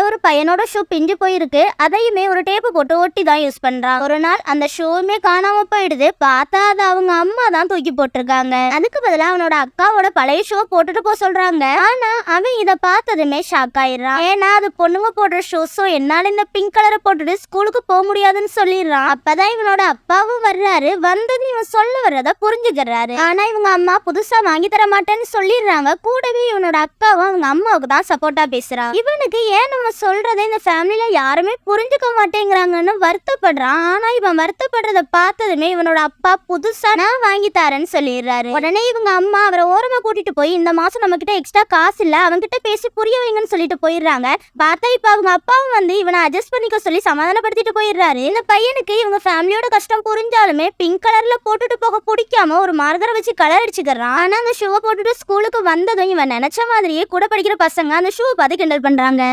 ஒரு பையனோட ஷூ பிஞ்சு போயிருக்கு. அதையுமே ஒரு டேப்பு போட்டு ஒட்டி தான் யூஸ் பண்றான். ஒரு நாள் அந்த ஷூவுமே காணாம போயிடுது. பார்த்தா அது அவங்க அம்மா தான் தூக்கி போட்டிருக்காங்க. அதுக்கு பதிலா அவனோட அக்காவோட பழைய ஷூ போட்டுட்டு போக சொல்றாங்க. ஆனா அவன் இத பார்த்ததுமே ஷாக் ஆயிடுறான். ஏன்னா அது பொண்ணுங்க போடுற ஷூ. சோ என்னால இந்த பிங்க் கலரை போட்டுட்டு ஸ்கூலுக்கு போக முடியாதுன்னு சொல்லிடுறான். அப்பதான் இவனோட அப்பாவும் வர்றாரு. வந்தது இவன் சொல்ல வர்றத புரிஞ்சுக்கிறாரு. ஆனா இவங்க அம்மா புதுசா வாங்கி தர மாட்டேன்னு சொல்லிடுறாங்க. கூடவே இவனோட அக்காவும் அவங்க அம்மாவுக்கு தான் சப்போர்ட்டா பேசுறான். இவனுக்கு ஏன் நம்ம சொல்றதை இந்த ஃபேமிலில யாருமே புரிஞ்சுக்க மாட்டேங்கிறாங்கன்னு வருத்தப்படுறான். ஆனா இவன் வருத்தப்படுறத பார்த்ததுமே இவனோட அப்பா புதுசா நான் வாங்கி தரேன்னு சொல்லிடுறாரு. உடனே இவங்க அம்மா அவரை ஓரமா கூட்டிட்டு போய் இந்த மாசம் நம்ம கிட்ட எக்ஸ்ட்ரா காசு இல்ல, அவன்கிட்ட பேசி புரிய வைங்கன்னு சொல்லிட்டு போயிடுறாங்க. பார்த்தா இப்ப அவங்க அப்பாவும் வந்து இவனை அட்ஜஸ்ட் பண்ணிக்க சொல்லி சமாதானப்படுத்திட்டு போயிடுறாரு. இந்த பையனுக்கு இவங்க ஃபேமிலியோட கஷ்டம் புரிஞ்சாலுமே பிங்க் கலர்ல போட்டுட்டு போக பிடிக்காம ஒரு மார்கரை வச்சு கலர் அடிச்சுக்கிறான். ஆனா அந்த ஷூவை போட்டுட்டு ஸ்கூலுக்கு வந்ததும் இவன் நினைச்ச மாதிரியே கூட படிக்கிற பசங்க அந்த ஷூவை பார்த்து கிண்டல் பண்றாங்க.